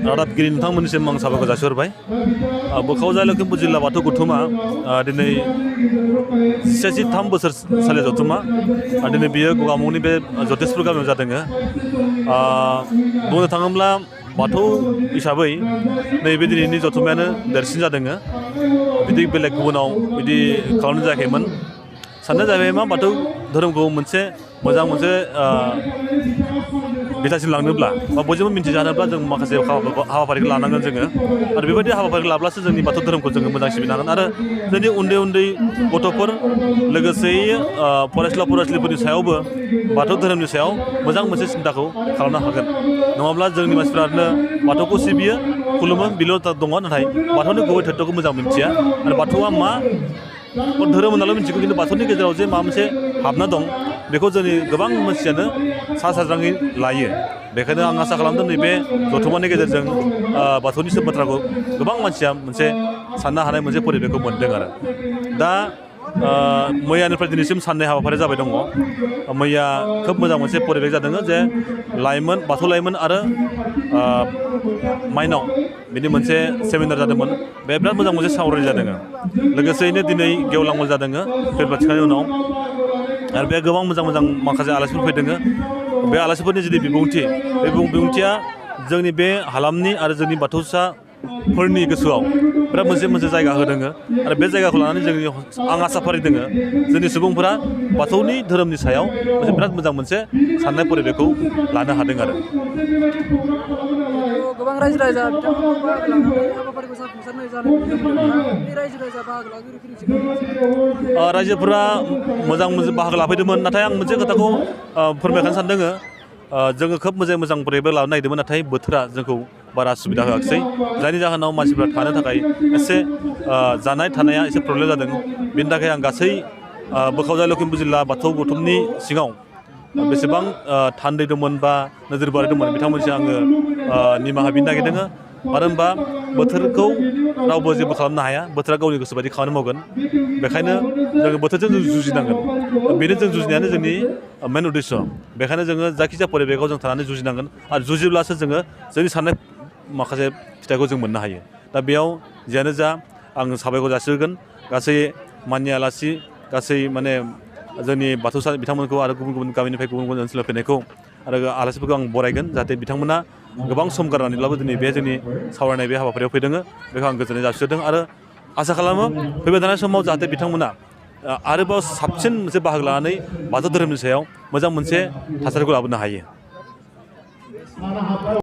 रादाबगिरि नोंथांमोननिसिम आं साबायखर जासिहरबाय बोखावजाय लखिमपुर जिल्ला बाथौ गौथुमा दिनै 3 बोसोर सोलिया जथुमा दिनै बियो गगामुगनि बे जतेसपुर गामियाव जादों बुंनो थाङोब्ला बाथौ हिसाबै नैबे दिनैनि जथुमायानो देरसिन जादों बिदि बेलेग गुबुनाव बिदि खालामनाय जायाखैमोन साननाया जाहैबाय मा बाथौ धोरोमखौ मोनसे मोजां मोनसे बिथासिम लांनोब्ला बा बयजोंबो मिन्थिजानोब्ला जों माखासे हाबाफारिखौ लानांगोन जोङो आरो बेबायदि हाबाफारिखौ लाब्लासो जोंनि बाथौ धोरोमखौ जोङो मोजां सिबिनो हागोन आरो जोंनि उन्दै उन्दै गथ'फोर लोगोसेयै फरायसुला फरायसुलिफोरनि सायावबो बाथौ धोरोमनि सायाव मोजां मोनसे सिन्ताखौ खालामनो हागोन नङाब्ला जोंनि मानसिफ्रानो बाथौखौ सिबियो खुलुमो बेल' दङ नाथाय बाथौनि गुबै थत्तखौ मोजां मिन्थिया आरो बाथौआ मा धोरोम होननानै मिन्थिगौ खिन्थु बाथौनि गेजेराव जे माबा मोनसे हाबना दं बेखौ जोंनि गोबां मानसियानो सा साज्राङै लायो बेखायनो आं आसा खालामदों नैबे जथुमानि गेजेरजों बाथौनि बाथ्राखौ गोबां मानसिया मोनसे साननो हानाय मोनसे परिबेखौ मोनदों आरो दा मैयानिफ्राय दिनैसिम साननै हाबाफारि जाबाय दङ मैया खोब मोजां मोनसे परिबेक जादों जे लाइमोन बाथौ लाइमोन आरो माइनाव बिनि मोनसे सेमिनार जादोंमोन बे बिराद मोजां मोनसे सावरायनाय जादों लोगोसेयैनो दिनै गेवलांबो जादों फेरबा थिखांनायनि उनाव आरो बे गोबां मोजां मोजां माखासे आलासिफोर फैदों बे आलासिफोरनि जि बिबुंथि बे बिबुंथिया जोंनि बे हालामनि आरो जोंनि बाथौसाफोरनि गोसोआव बिराद मोनसे जायगा होदों आरो बे जायगाखौ लानानै जोंनि आं आसा फारिदों जोंनि सुबुंफोरा बाथौनि धोरोमनि सायाव मोनसे बिराद मोजां मोनसे साननाय परिबेखौ लानो हादों आरो गोबां रायजो राजा बिथांमोनखौ बाहागो लानानै हाबाफारिखौ जाफुंसारनाय जानाय नुनो मोनदों बे रायजो राजा बाहागो लागिरिफोरनि रायजोफोरा मोजां बाहागो लाफैदोंमोन नाथाय आं मोनसे खोथाखौ फोरमायखानो सानदों जोङो खोब मोजां परिबेक लानो नागिरदोंमोन नाथाय बोथोरा जोंखौ बारा सुबिदा होआखिसै जायनि जाहोनाव मानसिफ्रा थानो थाखाय एसे जानाय थानाया एसे प्रब्लेम जादों बेनि थाखाय आं गासै बोखावजाय लखिमपुर जिल्ला बाथौ गौथुमनि सिङाव बेसेबां थान्दै दंमोन बा नोजोर बोराय दंमोन बिथांमोनजों आङो निमाहा बिनो नागिरदों मानो होनबा बोथोरखौ रावबो जेबो खालामनो हाया बोथोरा गावनि गोसो बायदि खामानि मावगोन बेखायनो जोङो बोथोरजों जों जुजिनांगोन बेनो जों जुजिनायानो जोंनि मेन उद्देश्य बेखायनो जोङो जायखिजाया परिबेकआव जों थानानै जुजिनांगोन आरो जुजिब्लासो जोङो जोंनि साननाय माखासे फिथाइखौ जों मोननो हायो दा बेयाव जियानो जा आं साबायखर जासिगोन गासै माननि आलासि गासै माने जोंनि बाथौसा बिथांमोनखौ आरो गुबुन गुबुन गामिनिफ्राय गुबुन गुबुन ओनसोलाव फैनायखौ आरो आलासिफोरखौ आं बरायगोन जाहाथे बिथांमोना गोबां सम गारनानैब्लाबो दिनै बे जोंनि सावरायनाय बे हाबाफारियाव फैदों बेखौ आं गोजोननाय जासिहरदों आरो आसा खालामो फैबाय थानाय समाव जाहाथे बिथांमोना आरोबाव साबसिन मोनसे बाहागो लानानै बाथौ धोरोमनि सायाव मोजां मोनसे थासारिखौ लाबोनो हायो।